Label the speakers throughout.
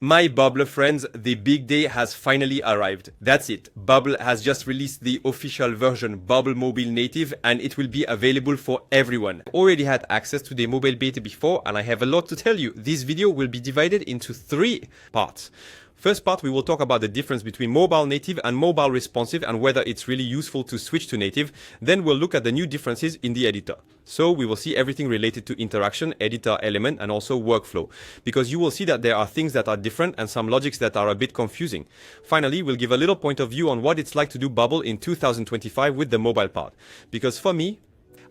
Speaker 1: My Bubble friends, the big day has finally arrived. That's it. Bubble has just released the official version Bubble Mobile Native and it will be available for everyone. I already had access to the mobile beta before and I have a lot to tell you. This video will be divided into 3 parts. First part, we will talk about the difference between mobile native and mobile responsive and whether it's really useful to switch to native. Then we'll look at the new differences in the editor. So we will see everything related to interaction, editor element, and also workflow. Because you will see that there are things that are different and some logics that are a bit confusing. Finally, we'll give a little point of view on what it's like to do Bubble in 2025 with the mobile part. Because for me,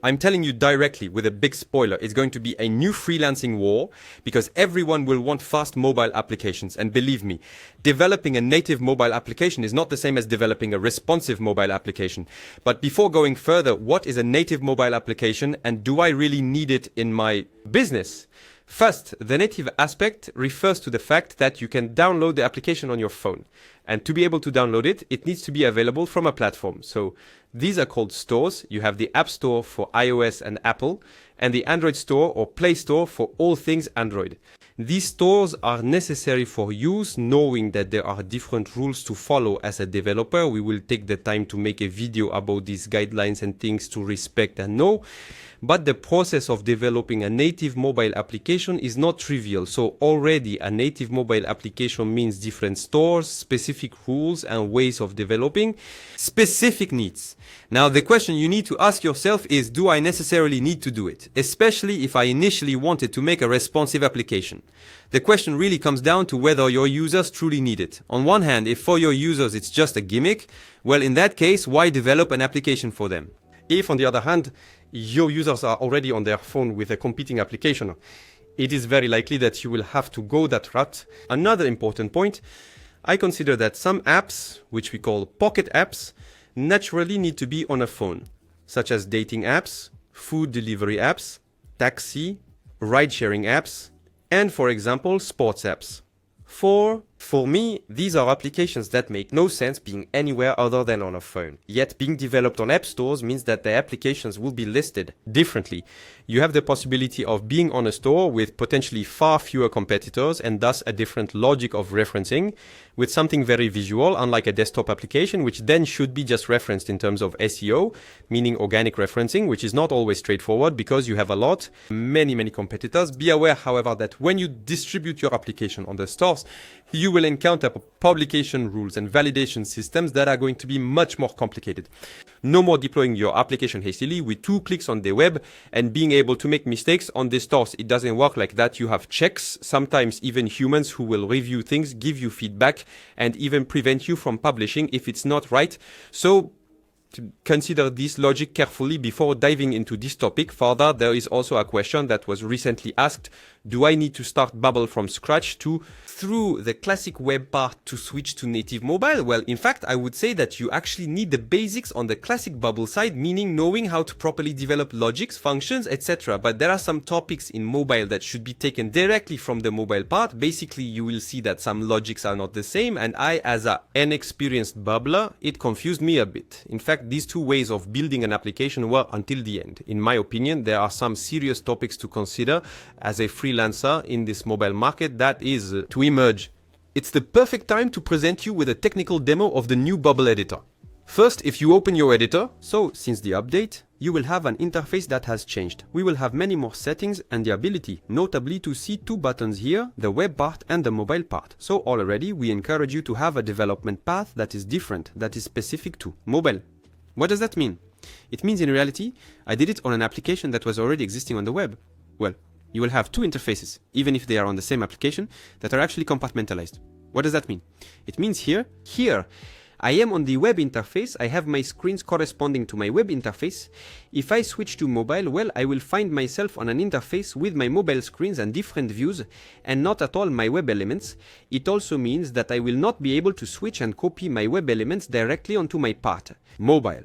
Speaker 1: I'm telling you directly with a big spoiler, it's going to be a new freelancing war because everyone will want fast mobile applications. And believe me, developing a native mobile application is not the same as developing a responsive mobile application. But before going further, what is a native mobile application and do I really need it in my business? First, the native aspect refers to the fact that you can download the application on your phone. And to be able to download it, it needs to be available from a platform. So these are called stores. You have the App Store for iOS and Apple, and the Android Store or Play Store for all things Android. These stores are necessary for use, knowing that there are different rules to follow as a developer. We will take the time to make a video about these guidelines and things to respect and know. But the process of developing a native mobile application is not trivial. So already a native mobile application means different stores, specific rules and ways of developing, specific needs. Now the question you need to ask yourself is, do I necessarily need to do it? Especially if I initially wanted to make a responsive application. The question really comes down to whether your users truly need it. On one hand, if for your users it's just a gimmick, well in that case, why develop an application for them? If on the other hand, your users are already on their phone with a competing application, it is very likely that you will have to go that route. Another important point, I consider that some apps, which we call pocket apps, naturally need to be on a phone, such as dating apps, food delivery apps, taxi, ride-sharing apps, and for example, sports apps. For me, these are applications that make no sense being anywhere other than on a phone. Yet being developed on app stores means that the applications will be listed differently. You have the possibility of being on a store with potentially far fewer competitors and thus a different logic of referencing with something very visual, unlike a desktop application, which then should be just referenced in terms of SEO, meaning organic referencing, which is not always straightforward because you have many competitors. Be aware, however, that when you distribute your application on the stores, you will encounter publication rules and validation systems that are going to be much more complicated. No more deploying your application hastily with 2 clicks on the web and being able to make mistakes on the stores. It doesn't work like that. You have checks, sometimes even humans who will review things, give you feedback, and even prevent you from publishing if it's not right. So consider this logic carefully before diving into this topic. Further, there is also a question that was recently asked. Do I need to start Bubble from scratch through the classic web part to switch to native mobile? Well, in fact, I would say that you actually need the basics on the classic Bubble side, meaning knowing how to properly develop logics, functions, etc. But there are some topics in mobile that should be taken directly from the mobile part. Basically, you will see that some logics are not the same. And I, as an inexperienced bubbler, it confused me a bit. In fact, these 2 ways of building an application were until the end. In my opinion, there are some serious topics to consider as a freelancer in this mobile market that is to emerge. It's the perfect time to present you with a technical demo of the new Bubble editor. First, if you open your editor, so since the update, you will have an interface that has changed. We will have many more settings and the ability, notably to see 2 buttons here, the web part and the mobile part. So already we encourage you to have a development path that is different, that is specific to mobile. What does that mean? It means in reality, I did it on an application that was already existing on the web. Well, you will have 2 interfaces, even if they are on the same application, that are actually compartmentalized. What does that mean? It means here, I am on the web interface, I have my screens corresponding to my web interface. If I switch to mobile, well, I will find myself on an interface with my mobile screens and different views, and not at all my web elements. It also means that I will not be able to switch and copy my web elements directly onto my part, mobile.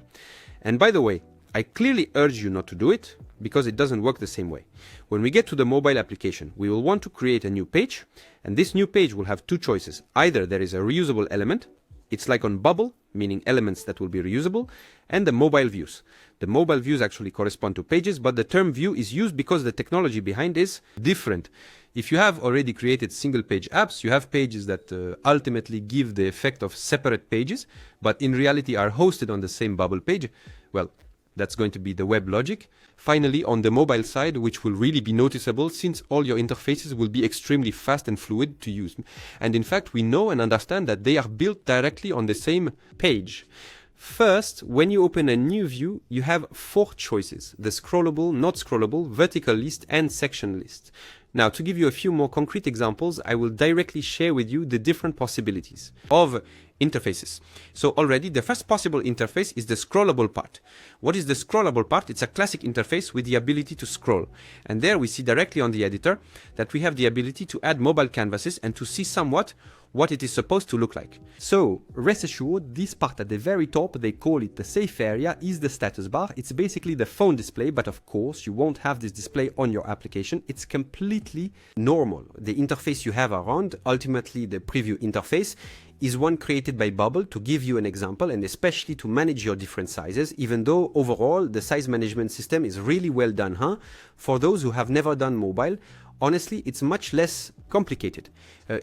Speaker 1: And by the way, I clearly urge you not to do it, because it doesn't work the same way. When we get to the mobile application, we will want to create a new page, and this new page will have 2 choices. Either there is a reusable element, it's like on Bubble,
Speaker 2: meaning elements that will be reusable, and the mobile views. The mobile views actually correspond to pages, but the term view is used because the technology behind is different. If you have already created single page apps, you have pages that ultimately give the effect of separate pages, but in reality are hosted on the same Bubble page. Well, that's going to be the web logic. Finally, on the mobile side, which will really be noticeable since all your interfaces will be extremely fast and fluid to use. And in fact, we know and understand that they are built directly on the same page. First, when you open a new view, you have 4 choices: the scrollable, not scrollable, vertical list, and section list. Now, to give you a few more concrete examples, I will directly share with you the different possibilities of interfaces. So already the first possible interface is the scrollable part. What is the scrollable part? It's a classic interface with the ability to scroll. And there we see directly on the editor that we have the ability to add mobile canvases and to see somewhat what it is supposed to look like. So rest assured, this part at the very top, they call it the safe area, is the status bar. It's basically the phone display, but of course you won't have this display on your application. It's completely normal. The interface you have around, ultimately the preview interface, is one created by Bubble to give you an example and especially to manage your different sizes, even though overall the size management system is really well done, huh? For those who have never done mobile, honestly, it's much less complicated.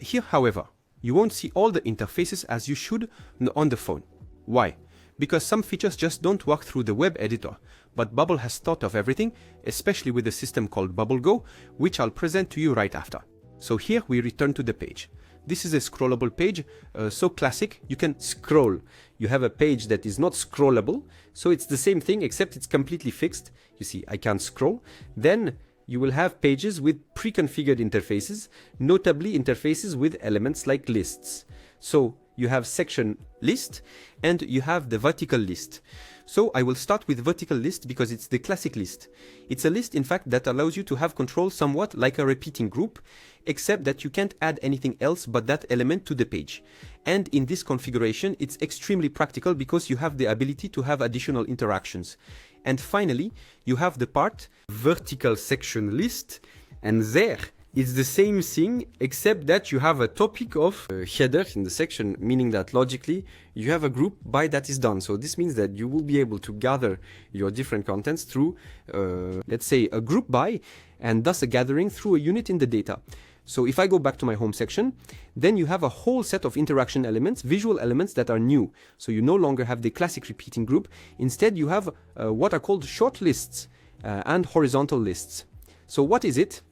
Speaker 2: Here, however, you won't see all the interfaces as you should on the phone. Why? Because some features just don't work through the web editor, but Bubble has thought of everything, especially with a system called Bubble Go, which I'll present to you right after. So here we return to the page. This is a scrollable page, so classic, you can scroll. You have a page that is not scrollable, so it's the same thing except it's completely fixed. You see, I can't scroll. Then you will have pages with pre-configured interfaces, notably interfaces with elements like lists. So you have section list and you have the vertical list. So I will start with vertical list because it's the classic list. It's a list, in fact, that allows you to have control somewhat like a repeating group, except that you can't add anything else but that element to the page. And in this configuration, it's extremely practical because you have the ability to have additional interactions. And finally, you have the part vertical section list, and there it's the same thing except that you have a topic of header in the section, meaning that logically you have a group by that is done. So this means that you will be able to gather your different contents through, let's say, a group by, and thus a gathering through a unit in the data. So if I go back to my home section, then you have a whole set of interaction elements, visual elements that are new. So you no longer have the classic repeating group. Instead, you have what are called short lists and horizontal lists. So what is it?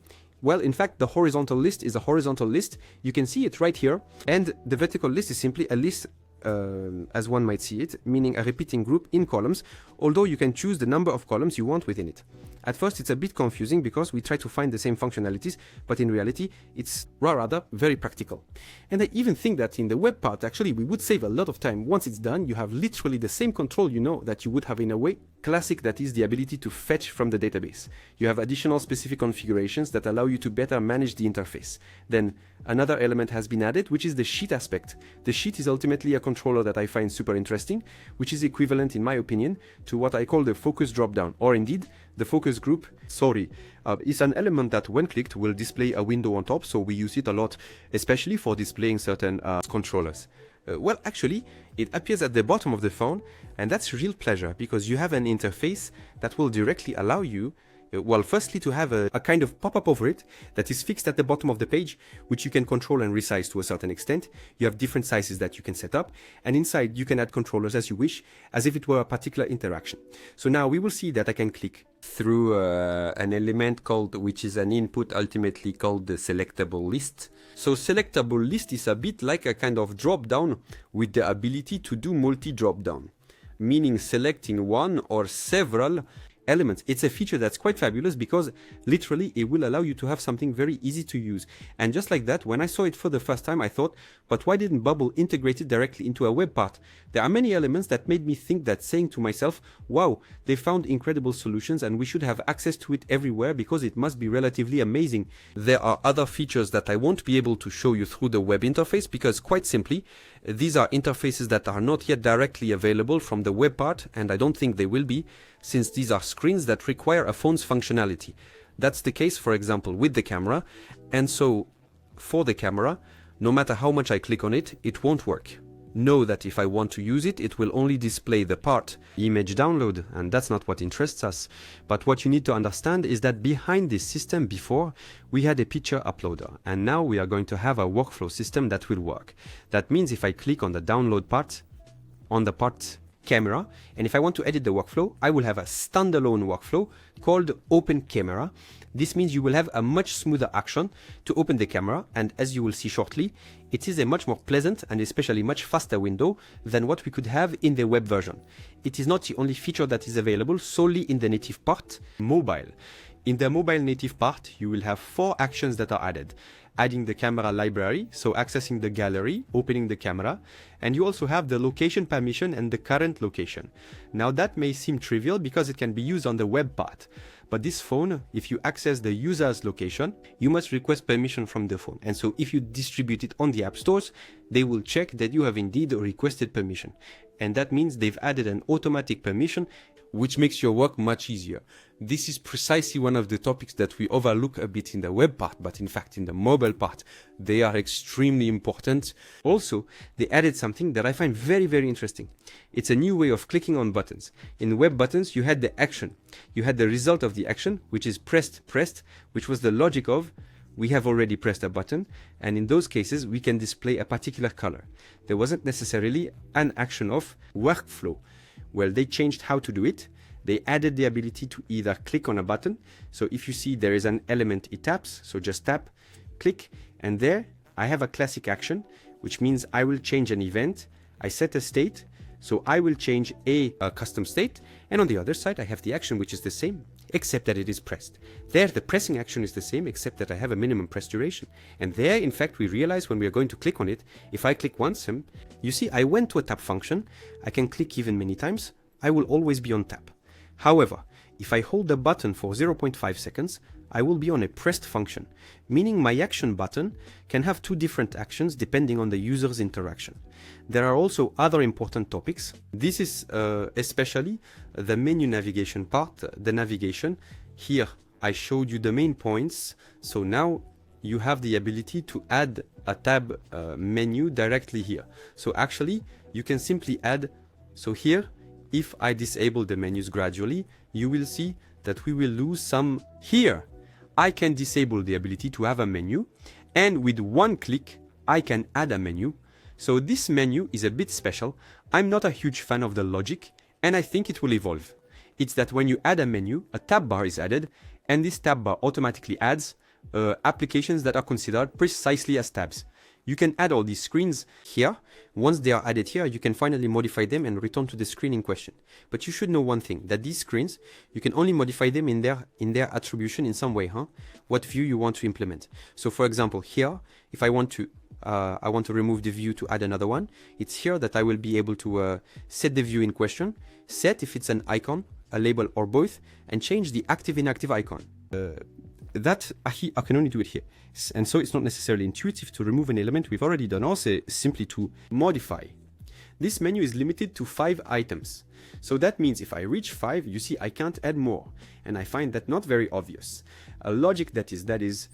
Speaker 2: Well, in fact, the horizontal list is a horizontal list. You can see it right here. And the vertical list is simply a list, as one might see it, meaning a repeating group in columns, although you can choose the number of columns you want within it. At first, it's a bit confusing because we try to find the same functionalities, but in reality, it's rather very practical. And I even think that in the web part, actually, we would save a lot of time. Once it's done, you have literally the same control, that you would have in a way. Classic, that is the ability to fetch from the database. You have additional specific configurations that allow you to better manage the interface. Then another element has been added, which is the sheet aspect. The sheet is ultimately a controller that I find super interesting, which is equivalent, in my opinion, to what I call the focus dropdown, or indeed, the focus group. It's an element that when clicked will display a window on top, so we use it a lot, especially for displaying certain controllers. Well, actually, it appears at the bottom of the phone, and that's a real pleasure because you have an interface that will directly allow you, firstly to have a kind of pop-up over it that is fixed at the bottom of the page, which you can control and resize to a certain extent. You have different sizes that you can set up, and inside you can add controllers as you wish, as if it were a particular interaction. So now we will see that I can click through an element which is an input ultimately called the selectable list. So selectable list is a bit like a kind of drop down with the ability to do multi drop down, meaning selecting one or several elements. It's a feature that's quite fabulous because literally it will allow you to have something very easy to use. And just like that, when I saw it for the first time, I thought, but why didn't Bubble integrate it directly into a web part? There are many elements that made me think that, saying to myself, wow, they found incredible solutions and we should have access to it everywhere because it must be relatively amazing. There are other features that I won't be able to show you through the web interface because, quite simply, these are interfaces that are not yet directly available from the web part, and I don't think they will be, since these are screens that require a phone's functionality. That's the case, for example, with the camera, and so for the camera, no matter how much I click on it, it won't work. know that if I want to use it, it will only display the part image download, and that's not what interests us. But what you need to understand is that behind this system before, we had a picture uploader, and now we are going to have a workflow system that will work. That means if I click on the download part, on the part camera, and if I want to edit the workflow, I will have a standalone workflow called open camera. This means you will have a much smoother action to open the camera, and as you will see shortly, it is a much more pleasant and especially much faster window than what we could have in the web version. It is not the only feature that is available solely in the native part, mobile. In the mobile native part, you will have 4 actions that are added. Adding the camera library, so accessing the gallery, opening the camera, and you also have the location permission and the current location. Now that may seem trivial because it can be used on the web part, but this phone, if you access the user's location, you must request permission from the phone. And so if you distribute it on the app stores, they will check that you have indeed requested permission. And that means they've added an automatic permission, which makes your work much easier. This is precisely one of the topics that we overlook a bit in the web part, but in fact in the mobile part, they are extremely important. Also, they added something that I find very, very interesting. It's a new way of clicking on buttons. In web buttons, you had the action. You had the result of the action, which is pressed, which was the logic of, we have already pressed a button, and in those cases, we can display a particular color. There wasn't necessarily an action of workflow. Well, they changed how to do it. They added the ability to either click on a button. So if you see there is an element it taps, so just tap, click, and there I have a classic action, which means I will change an event. I set a state, so I will change a custom state, and on the other side I have the action which is the same, except that it is pressed. There the pressing action is the same, except that I have a minimum press duration. And there, in fact, we realize when we are going to click on it, if I click once, you see I went to a tap function, I can click even many times, I will always be on tap. However, if I hold the button for 0.5 seconds, I will be on a pressed function, meaning my action button can have 2 different actions depending on the user's interaction. There are also other important topics. This is especially the menu navigation part, the navigation. Here I showed you the main points, so now you have the ability to add a tab menu directly here. So actually you can simply add, so here if I disable the menus gradually, you will see that we will lose some. Here I can disable the ability to have a menu, and with one click I can add a menu. So this menu is a bit special. I'm not a huge fan of the logic, and I think it will evolve. It's that when you add a menu, a tab bar is added, and this tab bar automatically adds applications that are considered precisely as tabs. You can add all these screens here. Once they are added here, you can finally modify them and return to the screen in question. But you should know one thing, that these screens, you can only modify them in their attribution in some way, what view you want to implement. So for example, here, if I want to remove the view to add another one, it's here that I will be able to set the view in question, set if it's an icon, a label, or both, and change the active inactive icon. That I can only do it here. And so it's not necessarily intuitive to remove an element. We've already done also simply to modify. This menu is limited to 5 items. So that means if I reach 5, you see I can't add more. And I find that not very obvious. A logic that is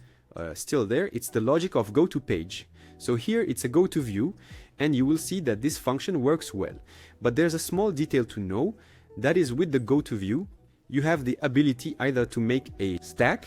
Speaker 2: still there, it's the logic of go to page. So here it's a go to view, and you will see that this function works well. But there's a small detail to know, that is with the go to view, you have the ability either to make a stack,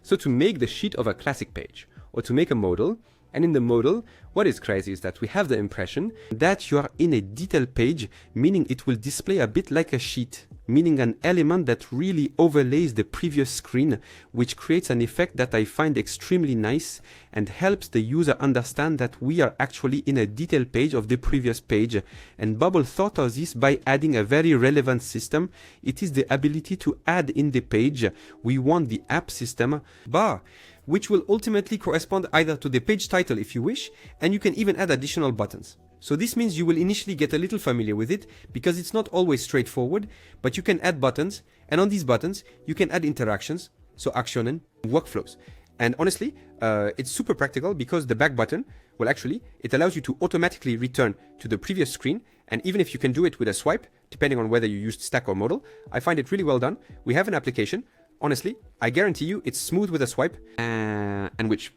Speaker 2: so to make the sheet of a classic page, or to make a modal. And in the modal, what is crazy is that we have the impression that you are in a detail page, meaning it will display a bit like a sheet, meaning an element that really overlays the previous screen, which creates an effect that I find extremely nice and helps the user understand that we are actually in a detail page of the previous page. And Bubble thought of this by adding a very relevant system. It is the ability to add in the page. We want the app system bar, which will ultimately correspond either to the page title if you wish, and you can even add additional buttons. So this means you will initially get a little familiar with it, because it's not always straightforward, but you can add buttons, and on these buttons, you can add interactions, so action and workflows. And honestly, it's super practical because the back button, well actually, it allows you to automatically return to the previous screen, and even if you can do it with a swipe, depending on whether you used stack or modal, I find it really well done. We have an application. Honestly, I guarantee you it's smooth with a swipe, and which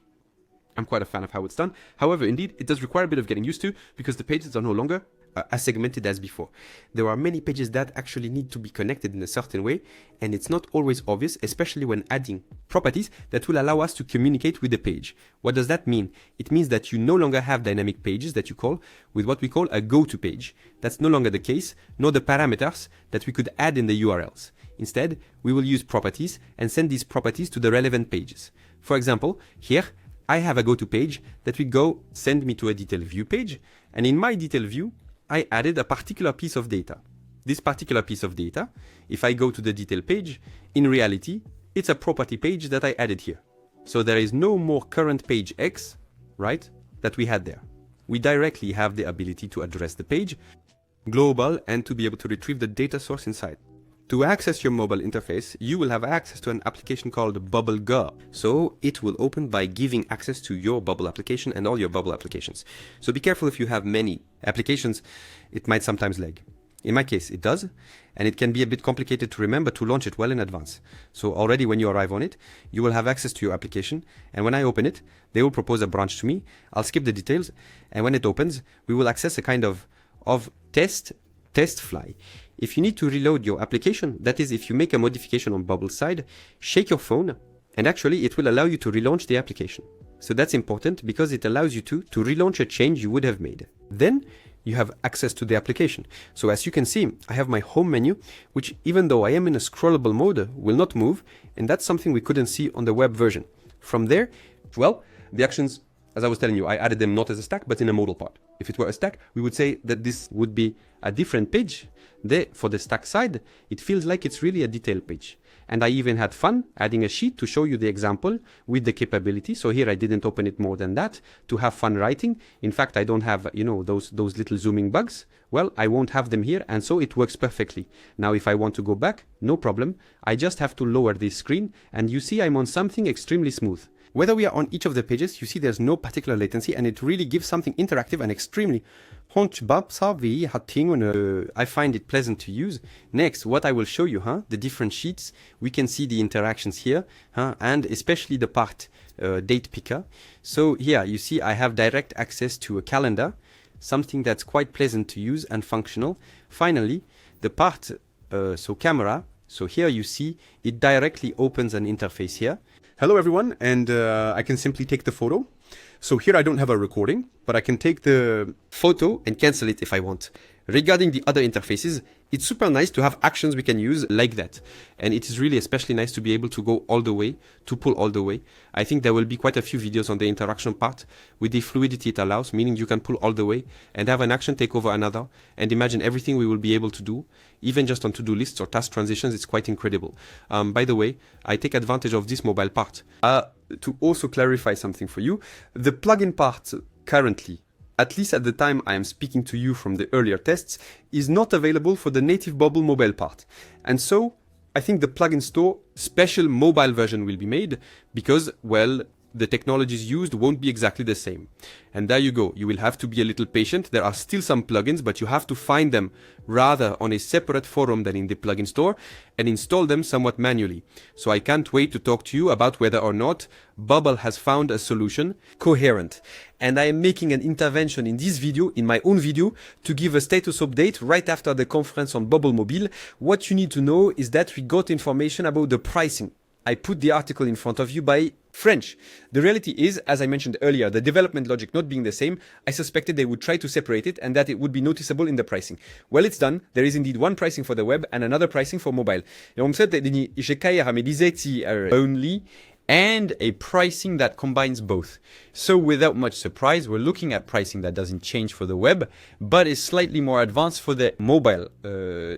Speaker 2: I'm quite a fan of how it's done. However, indeed, it does require a bit of getting used to because the pages are no longer as segmented as before. There are many pages that actually need to be connected in a certain way, and it's not always obvious, especially when adding properties that will allow us to communicate with the page. What does that mean? It means that you no longer have dynamic pages that you call with what we call a go-to page. That's no longer the case, nor the parameters that we could add in the URLs. Instead, we will use properties and send these properties to the relevant pages. For example, here, I have a go-to page that will go send me to a detail view page, and in my detail view, I added a particular piece of data. This particular piece of data, if I go to the detail page, in reality, it's a property page that I added here. So there is no more current page X, right, that we had there. We directly have the ability to address the page, global, and to be able to retrieve the data source inside. To access your mobile interface, you will have access to an application called Bubble Go. So it will open by giving access to your Bubble application and all your Bubble applications. So be careful if you have many applications, it might sometimes lag. In my case, it does, and it can be a bit complicated to remember to launch it well in advance. So already when you arrive on it, you will have access to your application, and when I open it, they will propose a branch to me. I'll skip the details, and when it opens, we will access a kind of test fly. If you need to reload your application, that is, if you make a modification on Bubble side, shake your phone, and actually it will allow you to relaunch the application. So that's important because it allows you to relaunch a change you would have made. Then you have access to the application. So as you can see, I have my home menu, which even though I am in a scrollable mode, will not move, and that's something we couldn't see on the web version. From there, well, the actions, as I was telling you, I added them not as a stack, but in a modal part. If it were a stack, we would say that this would be a different page. There, for the stack side, it feels like it's really a detail page. And I even had fun adding a sheet to show you the example with the capability. So here I didn't open it more than that to have fun writing. In fact, I don't have, those little zooming bugs. Well, I won't have them here, and so it works perfectly. Now, if I want to go back, no problem. I just have to lower this screen, and you see I'm on something extremely smooth. Whether we are on each of the pages, you see there's no particular latency, and it really gives something interactive and extremely I find it pleasant to use. Next, what I will show you, the different sheets. We can see the interactions here, and especially the part date picker. So here you see I have direct access to a calendar, something that's quite pleasant to use and functional. Finally, the part, so camera. So here you see it directly opens an interface here. Hello everyone, and I can simply take the photo. So here I don't have a recording, but I can take the photo and cancel it if I want. Regarding the other interfaces, it's super nice to have actions we can use like that. And it is really especially nice to be able to go all the way, to pull all the way. I think there will be quite a few videos on the interaction part with the fluidity it allows, meaning you can pull all the way and have an action take over another. And imagine everything we will be able to do, even just on to-do lists or task transitions. It's quite incredible. By the way, I take advantage of this mobile part. To also clarify something for you, the plugin part currently, at least at the time I am speaking to you from the earlier tests, is not available for the native Bubble mobile part. And so I think the plugin store special mobile version will be made because, well, the technologies used won't be exactly the same. And there you go. You will have to be a little patient. There are still some plugins, but you have to find them rather on a separate forum than in the plugin store and install them somewhat manually. So I can't wait to talk to you about whether or not Bubble has found a solution coherent. And I am making an intervention in this video, in my own video, to give a status update right after the conference on Bubble Mobile. What you need to know is that we got information about the pricing. I put the article in front of you by French. The reality is, as I mentioned earlier, the development logic not being the same, I suspected they would try to separate it and that it would be noticeable in the pricing. Well, it's done. There is indeed one pricing for the web and another pricing for mobile. Only and a pricing that combines both. So without much surprise, we're looking at pricing that doesn't change for the web, but is slightly more advanced for the mobile,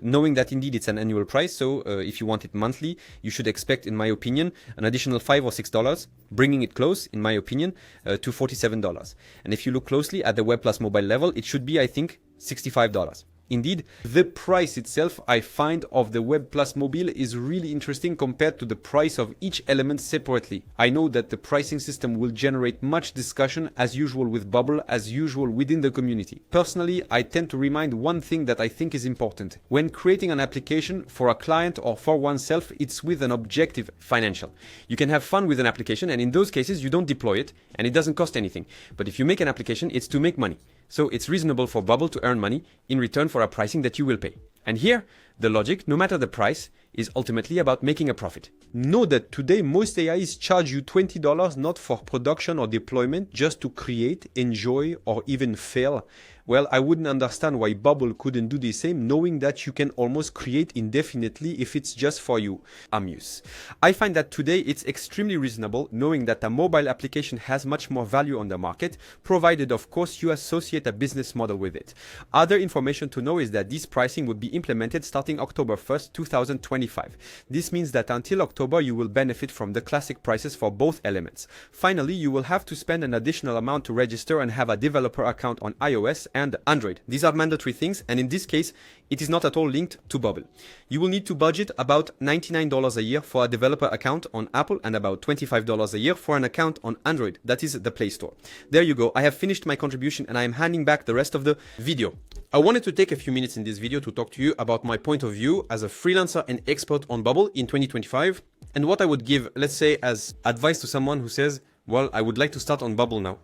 Speaker 2: knowing that indeed it's an annual price. So if you want it monthly, you should expect, in my opinion, an additional $5 or $6, bringing it close, in my opinion, to $47. And if you look closely at the web plus mobile level, it should be, I think, $65. Indeed, the price itself I find of the Web Plus Mobile is really interesting compared to the price of each element separately. I know that the pricing system will generate much discussion as usual with Bubble, as usual within the community. Personally, I tend to remind one thing that I think is important. When creating an application for a client or for oneself, it's with an objective financial. You can have fun with an application, and in those cases you don't deploy it and it doesn't cost anything. But if you make an application, it's to make money. So it's reasonable for Bubble to earn money in return for a pricing that you will pay. And here, the logic, no matter the price, is ultimately about making a profit. Know that today most AIs charge you $20 not for production or deployment, just to create, enjoy, or even fail. Well, I wouldn't understand why Bubble couldn't do the same, knowing that you can almost create indefinitely if it's just for you amuse. I find that today it's extremely reasonable, knowing that a mobile application has much more value on the market, provided of course you associate a business model with it. Other information to know is that this pricing would be implemented starting October 1st, 2025. This means that until October you will benefit from the classic prices for both elements. Finally, you will have to spend an additional amount to register and have a developer account on iOS and Android. These are mandatory things, and in this case, it is not at all linked to Bubble. You will need to budget about $99 a year for a developer account on Apple and about $25 a year for an account on Android, that is the Play Store. There you go. I have finished my contribution and I am handing back the rest of the video. I wanted to take a few minutes in this video to talk to you about my point of view as a freelancer and expert on Bubble in 2025, and what I would give, let's say, as advice to someone who says, well, I would like to start on Bubble now.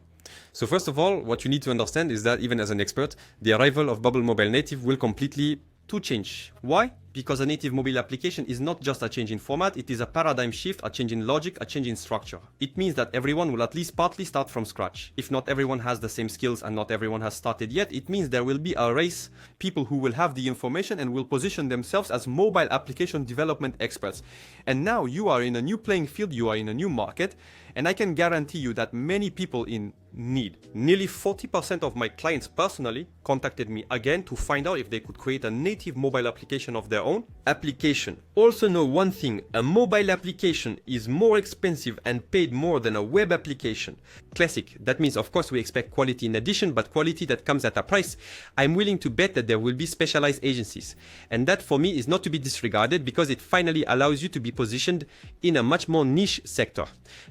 Speaker 2: So first of all, what you need to understand is that even as an expert, the arrival of Bubble Mobile Native will completely change. Why? Because a native mobile application is not just a change in format, it is a paradigm shift, a change in logic, a change in structure. It means that everyone will at least partly start from scratch. If not everyone has the same skills and not everyone has started yet, it means there will be a race, people who will have the information and will position themselves as mobile application development experts. And now you are in a new playing field, you are in a new market, and I can guarantee you that many people in need. Nearly 40% of my clients personally contacted me again to find out if they could create a native mobile application of their own. Also know one thing, a mobile application is more expensive and paid more than a web application. Classic, that means of course we expect quality in addition, but quality that comes at a price. I'm willing to bet that there will be specialized agencies. And that for me is not to be disregarded because it finally allows you to be positioned in a much more niche sector.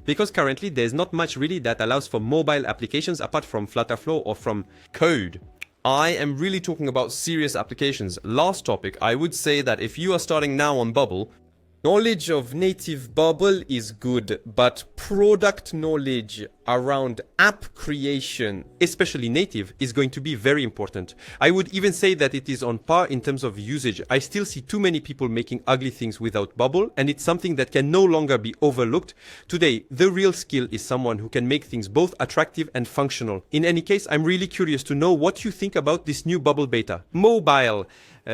Speaker 2: Because currently there's not much really that allows for mobile applications apart from Flutterflow or from code. I am really talking about serious applications. Last topic, I would say that if you are starting now on Bubble, knowledge of native Bubble is good, but product knowledge around app creation, especially native, is going to be very important. I would even say that it is on par in terms of usage. I still see too many people making ugly things without Bubble, and it's something that can no longer be overlooked. Today, the real skill is someone who can make things both attractive and functional. In any case, I'm really curious to know what you think about this new Bubble beta. Mobile.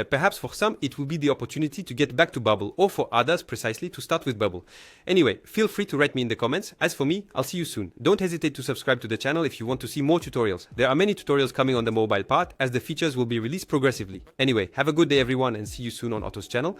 Speaker 2: Perhaps for some, it will be the opportunity to get back to Bubble, or for others, precisely, to start with Bubble. Anyway, feel free to write me in the comments. As for me, I'll see you soon. Don't hesitate to subscribe to the channel if you want to see more tutorials. There are many tutorials coming on the mobile part, as the features will be released progressively. Anyway, have a good day everyone, and see you soon on Ottho's channel.